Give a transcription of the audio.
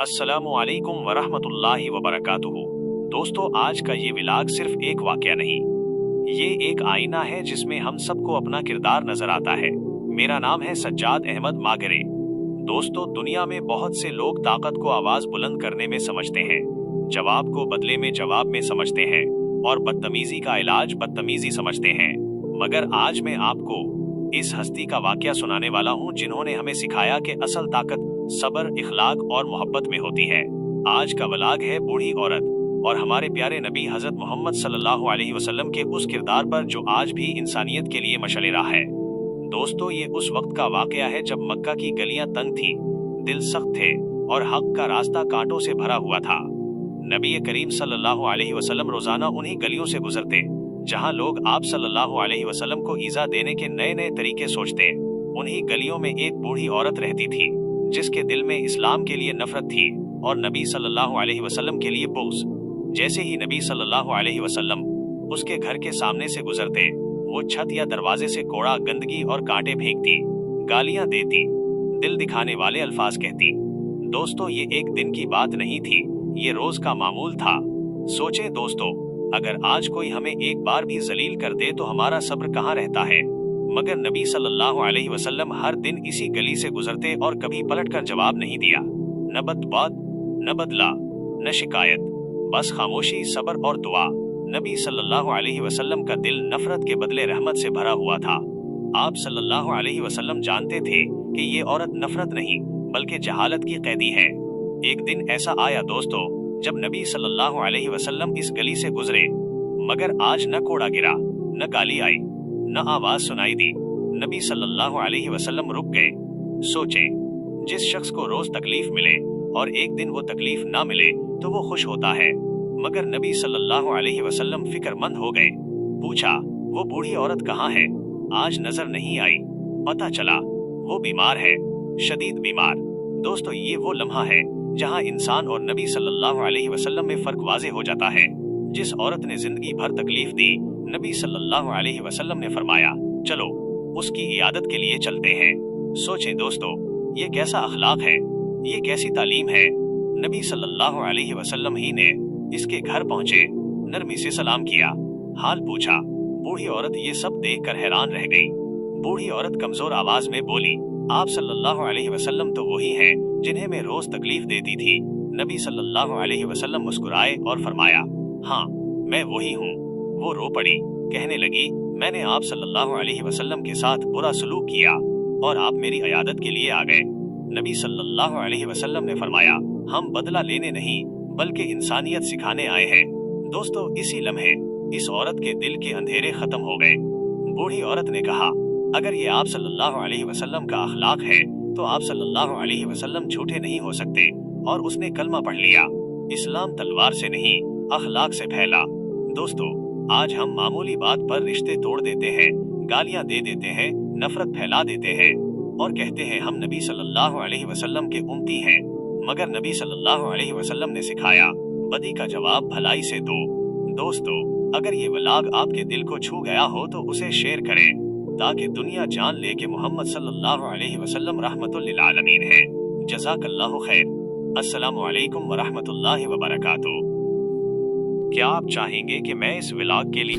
अस्सलामु अलैकुम वरहमतुल्लाहि वबरकातुहू। दोस्तों, आज का ये व्लॉग सिर्फ एक वाकया नहीं, ये एक आईना है जिसमें हम सबको अपना किरदार नजर आता है। मेरा नाम है सज्जाद अहमद मागरे। दोस्तों, दुनिया में बहुत से लोग ताकत को आवाज बुलंद करने में समझते हैं, जवाब को बदले में जवाब में समझते हैं और बदतमीजी का इलाज बदतमीजी समझते हैं। मगर आज मैं आपको इस हस्ती का वाकया सुनाने वाला हूँ जिन्होंने हमें सिखाया कि असल ताकत सब्र, इखलाक और मोहब्बत में होती है। आज का व्लॉग है बूढ़ी औरत और हमारे प्यारे नबी हजरत मोहम्मद सल्लल्लाहु अलैहि वसल्लम के उस किरदार पर जो आज भी इंसानियत के लिए मशले रहा है। दोस्तों, ये उस वक्त का वाकया है जब मक्का की गलियां तंग थीं, दिल सख्त थे और हक का रास्ता कांटों से भरा हुआ था। नबी करीम सल्लल्लाहु अलैहि वसल्लम रोजाना उन्हीं गलियों से गुजरते जहां लोग आप सल्लल्लाहु अलैहि वसल्लम को ईजा देने के नए नए तरीके सोचते। उन्हीं गलियों में एक बूढ़ी औरत रहती थी जिसके दिल में इस्लाम के लिए नफरत थी और नबी सल्लल्लाहु अलैहि वसल्लम के लिए बुग़्ज़। जैसे ही नबी सल्लल्लाहु अलैहि वसल्लम उसके घर के सामने से गुजरते, वो छत या दरवाजे से कोड़ा, गंदगी और कांटे फेंकती, गालियां देती, दिल दिखाने वाले अल्फाज कहती। दोस्तों, ये एक दिन की बात नहीं थी, ये रोज का मामूल था। सोचें दोस्तों, अगर आज कोई हमें एक बार भी जलील कर दे तो हमारा सब्र कहाँ रहता है। मगर नबी सल्लल्लाहु अलैहि वसल्लम हर दिन इसी गली से गुजरते और कभी पलटकर जवाब नहीं दिया। न बदबात, न बदला, न शिकायत, बस खामोशी, सब्र और दुआ। नबी सल्लल्लाहु अलैहि वसल्लम का दिल नफरत के बदले रहमत से भरा हुआ था। आप सल्लल्लाहु अलैहि वसल्लम जानते थे कि ये औरत नफरत नहीं बल्कि जहालत की कैदी है। एक दिन ऐसा आया दोस्तों, जब नबी सल्लल्लाहु अलैहि वसल्लम इस गली से गुजरे, मगर आज न कोड़ा गिरा, न गाली आई, न आवाज सुनाई दी। नबी सल्लल्लाहु अलैहि वसल्लम रुक गए। सोचें, जिस शख्स को रोज तकलीफ मिले और एक दिन वो तकलीफ ना मिले तो वो खुश होता है, मगर नबी सल्लल्लाहु अलैहि वसल्लम फिक्रमंद हो गए। पूछा, वो बूढ़ी औरत कहाँ है? आज नजर नहीं आई। पता चला वो बीमार है, शदीद बीमार। दोस्तों, ये वो लम्हा है जहाँ इंसान और नबी सल्लल्लाहु अलैहि वसल्लम में फर्क वाज़े हो जाता है। जिस औरत ने जिंदगी भर तकलीफ दी, नबी सल्लल्लाहु अलैहि वसल्लम ने फरमाया, चलो उसकी इयादत के लिए चलते हैं। सोचें दोस्तों, ये कैसा अखलाक है, ये कैसी तालीम है। नबी सल्लल्लाहु अलैहि वसल्लम ही ने इसके घर पहुंचे, नरमी से सलाम किया, हाल पूछा। बूढ़ी औरत ये सब देखकर हैरान रह गई। बूढ़ी औरत कमजोर आवाज में बोली, आप सल्लल्लाहु अलैहि वसल्लम तो वही हैं जिन्हें मैं रोज तकलीफ देती थी। नबी सल्लल्लाहु अलैहि वसल्लम मुस्कुराए और फरमाया, हाँ मैं वही हूँ। वो रो पड़ी, कहने लगी, मैंने आप सल्लल्लाहु अलैहि वसल्लम के साथ बुरा सलूक किया और आप मेरी इयादत के लिए आ गए। नबी सल्लल्लाहु अलैहि वसल्लम ने फरमाया, हम बदला लेने नहीं बल्कि इंसानियत सिखाने आए हैं। दोस्तों, इसी लम्हे इस औरत के दिल के अंधेरे खत्म हो गए। बूढ़ी औरत ने कहा, अगर ये आप सल्लल्लाहु अलैहि वसल्लम का अखलाक है तो आप सल्लल्लाहु अलैहि वसल्लम झूठे नहीं हो सकते। और उसने कलमा पढ़ लिया। इस्लाम तलवार से नहीं, अखलाक से फैला। दोस्तों, आज हम मामूली बात पर रिश्ते तोड़ देते हैं, गालियां दे देते हैं, नफरत फैला देते हैं और कहते हैं हम नबी सल्लल्लाहु अलैहि वसल्लम के उम्मती हैं। मगर नबी सल्लल्लाहु अलैहि वसल्लम ने सिखाया, बदी का जवाब भलाई से दो। दोस्तों, अगर ये व्लॉग आपके दिल को छू गया हो तो उसे शेयर करें ताकि दुनिया जान ले कि मोहम्मद सल्लल्लाहु अलैहि वसल्लम रहमतुल लिल आलमीन है। जज़ाकल्लाहु खैर। अस्सलामु अलैकुम वरहमतुल्लाहि वबरकातुहू। क्या आप चाहेंगे कि मैं इस व्लॉग के लिए